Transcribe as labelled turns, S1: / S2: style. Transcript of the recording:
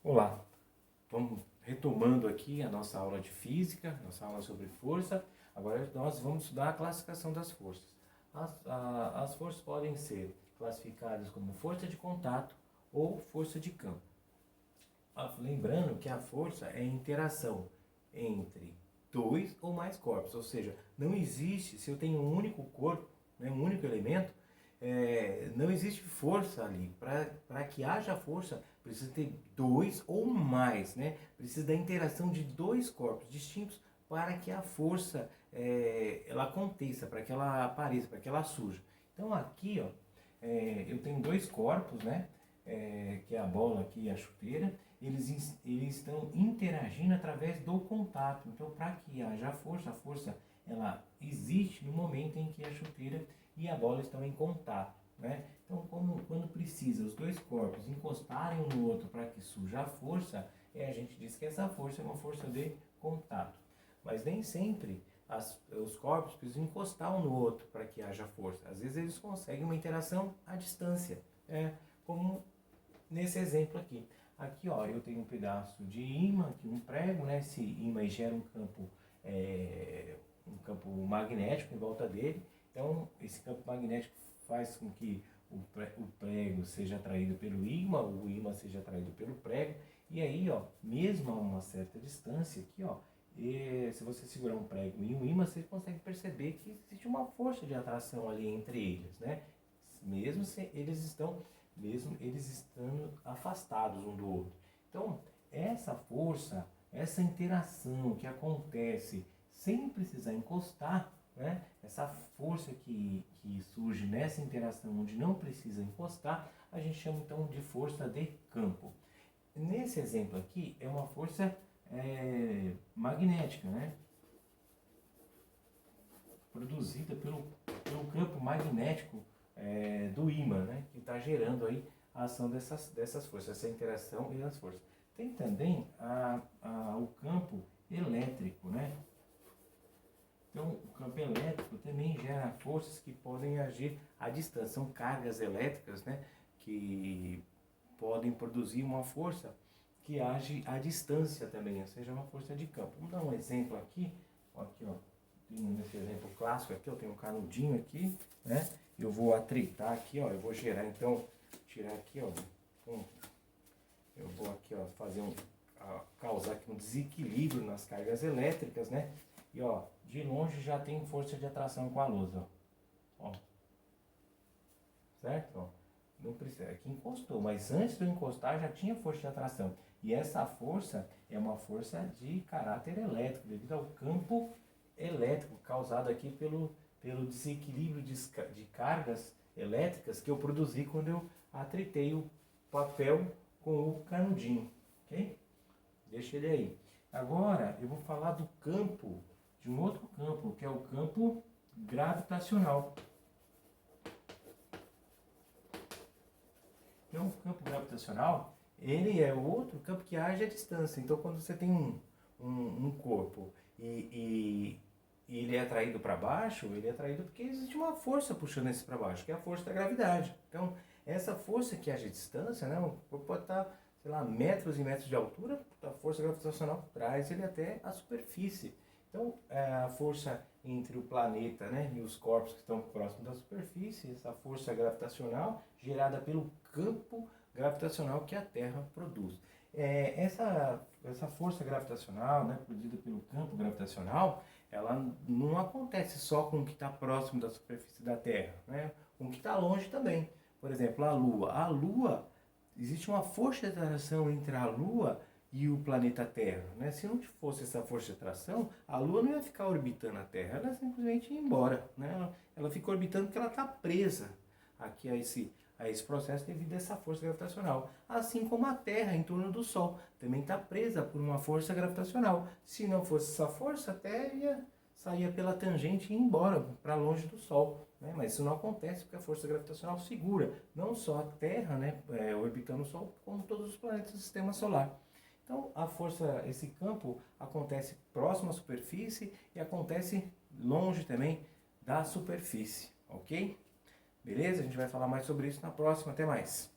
S1: Olá, vamos retomando aqui a nossa aula de física, nossa aula sobre força. Agora nós vamos estudar a classificação das forças. As forças podem ser classificadas como força de contato ou força de campo. Lembrando que a força é a interação entre dois ou mais corpos, ou seja, não existe, se eu tenho um único corpo, né, um único elemento, não existe força ali. Para que haja força, precisa ter dois ou mais, né? Precisa da interação de dois corpos distintos para que a força ela aconteça, para que ela apareça, para que ela surja. Então aqui, ó, eu tenho dois corpos, né? Que é a bola aqui e a chuteira. Eles estão interagindo através do contato. Então, para que haja força, a força ela existe no momento em que a chuteira e a bola estão em contato, né? Então, quando precisa os dois corpos encostarem um no outro para que surja a força, a gente diz que essa força é uma força de contato. Mas nem sempre os corpos precisam encostar um no outro para que haja força. Às vezes eles conseguem uma interação à distância, como nesse exemplo aqui. Aqui, ó, eu tenho um pedaço de ímã, aqui um prego, né? Esse ímã gera um campo magnético em volta dele. Então, esse campo magnético faz com que o prego seja atraído pelo ímã, o ímã seja atraído pelo prego. E aí, ó, mesmo a uma certa distância aqui, ó, se você segurar um prego e um ímã, você consegue perceber que existe uma força de atração ali entre eles, né? Mesmo eles estando afastados um do outro. Então, essa força, essa interação que acontece sem precisar encostar, né? Essa força que surge nessa interação onde não precisa encostar, a gente chama então de força de campo. Nesse exemplo aqui, é uma força magnética, né? Produzida pelo campo magnético do ímã, né? Que está gerando aí a ação dessas forças, essa interação e as forças. Tem também o campo elétrico, né? Então, o campo elétrico também gera forças que podem agir à distância. São cargas elétricas, né, que podem produzir uma força que age à distância também, ou seja, uma força de campo. Vamos dar um exemplo aqui. Aqui, ó, nesse exemplo clássico aqui, eu tenho um canudinho aqui, né? Eu vou atritar aqui, ó, eu vou gerar, então, tirar aqui, ó, eu vou aqui, ó, causar aqui um desequilíbrio nas cargas elétricas, né? E ó, de longe já tem força de atração com a luz, ó. Certo? Ó, não precisa, aqui encostou, mas antes de eu encostar já tinha força de atração. E essa força é uma força de caráter elétrico, devido ao campo elétrico causado aqui pelo desequilíbrio de cargas elétricas que eu produzi quando eu atritei o papel com o canudinho, ok? Deixa ele aí. Agora eu vou falar do campo, de um outro campo, que é o campo gravitacional. Então, o campo gravitacional, ele é outro campo que age à distância. Então, quando você tem um corpo e ele é atraído para baixo, ele é atraído porque existe uma força puxando esse para baixo, que é a força da gravidade. Então, essa força que age à distância, né, o corpo pode estar, sei lá, metros e metros de altura, a força gravitacional traz ele até a superfície. Então, a força entre o planeta, né, e os corpos que estão próximos da superfície, essa força gravitacional gerada pelo campo gravitacional que a Terra produz. Essa força gravitacional, né, produzida pelo campo gravitacional, ela não acontece só com o que está próximo da superfície da Terra, né, com o que está longe também. Por exemplo, a Lua. A Lua, existe uma força de atração entre a Lua e o planeta Terra, né? Se não fosse essa força de atração, a Lua não ia ficar orbitando a Terra, ela simplesmente ia embora, né? Ela fica orbitando porque ela está presa aqui a esse processo devido a essa força gravitacional. Assim como a Terra em torno do Sol também está presa por uma força gravitacional. Se não fosse essa força, a Terra saía pela tangente e ia embora para longe do Sol, né? Mas isso não acontece porque a força gravitacional segura não só a Terra, né, orbitando o Sol, como todos os planetas do Sistema Solar. Então, esse campo acontece próximo à superfície e acontece longe também da superfície, ok? Beleza? A gente vai falar mais sobre isso na próxima. Até mais!